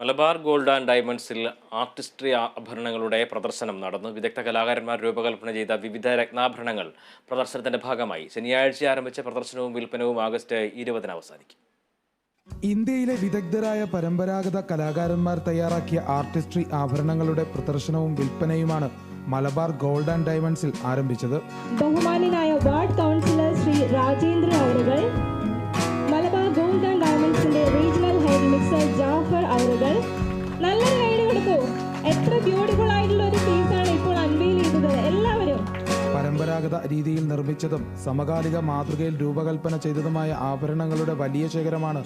Malabar gold and ഡയമണ്ട്സിൽ Artistry ആഭരണങ്ങളുടെ പ്രദർശനം നടന്നു. വിദഗ്ധ കലാകാരന്മാർ രൂപകൽപ്പന ചെയ്ത വിവിധ രത്നാഭരണങ്ങൾ പ്രദർശനത്തിന്റെ ഭാഗമായി. ശനിയാഴ്ച ആരംഭിച്ച പ്രദർശനവും വിൽപ്പനവും ആഗസ്റ്റ് 20 അവസാനിക്കും. ഇന്ത്യയിലെ വിദഗ്ധരായ പരമ്പരാഗത കലാകാരന്മാർ തയ്യാറാക്കിയ ആർട്ടിസ്ട്രി ആഭരണങ്ങളുടെ പ്രദർശനവും വിൽപ്പനയുമാണ് മലബാർ ഗോൾഡ് ആൻഡ് ഡയമണ്ട്സിൽ ആരംഭിച്ചത്. ബഹുമാന്യനായ വാർഡ് കൗൺസിലർ ശ്രീ രാജേന്ദ്രൻ അവറുകൾ, മലബാർ ഗോൾഡ് ആൻഡ് ഡയമണ്ട്സിന്റെ റീജിയണൽ ഹെഡ് മിസ്റ്റർ ജാഫർ അവറുകൾ, നല്ലൊരു കൈയ്യടി കൊടുക്കൂ. എത്ര ബ്യൂട്ടിഫുൾ ആയിട്ടുള്ള ഒരു പീസാണ് ഇപ്പോൾ അൺവെയിൽ ചെയ്തത്. എല്ലാവരും പരമ്പരാഗത രീതിയിൽ നിർമ്മിച്ചതും സമകാലിക മാതൃകയിൽ രൂപകൽപ്പന ചെയ്തതുമായ ആഭരണങ്ങളുടെ വലിയ ശേഖരമാണ്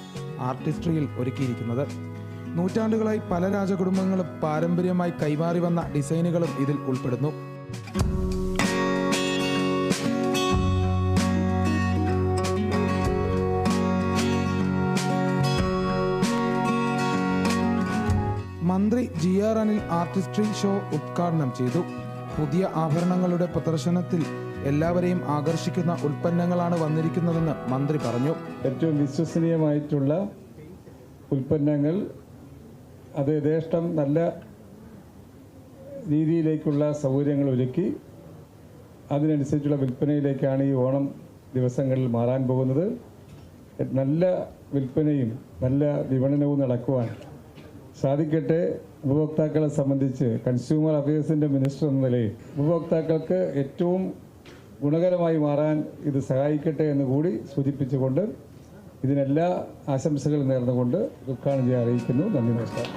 ആർട്ടിസ്ട്രിയിൽ ഒരുക്കിയിരിക്കുന്നത്. നൂറ്റാണ്ടുകളായി പല രാജകുടുംബങ്ങളും പാരമ്പര്യമായി കൈമാറി വന്ന ഡിസൈനുകളും ഇതിൽ ഉൾപ്പെടുന്നു. മന്ത്രി GR അനിൽ ആർട്ടിസ്ട്രി ഷോ ഉദ്ഘാടനം ചെയ്തു. പുതിയ ആഭരണങ്ങളുടെ പ്രദർശനത്തിൽ എല്ലാവരെയും ആകർഷിക്കുന്ന ഉൽപ്പന്നങ്ങളാണ് വന്നിരിക്കുന്നതെന്ന് മന്ത്രി പറഞ്ഞു. ഏറ്റവും വിശ്വസനീയമായിട്ടുള്ള ഉൽപ്പന്നങ്ങൾ, അത് യഥേഷ്ടം നല്ല രീതിയിലേക്കുള്ള സൗകര്യങ്ങൾ ഒരുക്കി അതിനനുസരിച്ചുള്ള വിൽപ്പനയിലേക്കാണ് ഈ ഓണം ദിവസങ്ങളിൽ മാറാൻ പോകുന്നത്. നല്ല വിൽപ്പനയും നല്ല വിപണനവും നടക്കുവാൻ സാധിക്കട്ടെ. ഉപഭോക്താക്കളെ സംബന്ധിച്ച് കൺസ്യൂമർ അഫയേഴ്സിൻ്റെ മിനിസ്റ്റർ എന്ന നിലയിൽ ഉപഭോക്താക്കൾക്ക് ഏറ്റവും ഗുണകരമായി മാറാൻ ഇത് സഹായിക്കട്ടെ എന്ന് കൂടി സൂചിപ്പിച്ചുകൊണ്ട് ഇതിനെല്ലാ ആശംസകളും നേർന്നുകൊണ്ട് ഉദ്ഘാടനം ചെയ്യാൻ അറിയിക്കുന്നു. നന്ദി, നമസ്കാരം.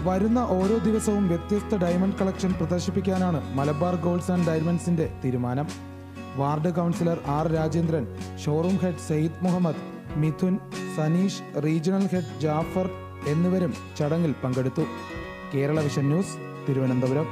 വരുന്ന ഓരോ ദിവസവും വ്യത്യസ്ത ഡയമണ്ട് കളക്ഷൻ പ്രദർശിപ്പിക്കാനാണ് മലബാർ ഗോൾഡ്സ് ആൻഡ് ഡയമണ്ട്സിന്റെ തീരുമാനം. Ward councillor R Rajendran, showroom head Sayyid Muhammad, Mithun, Saneesh, regional head Jafar എന്നിവരും ചടങ്ങിൽ പങ്കെടുത്തു. Kerala vision news, Thiruvananthapuram.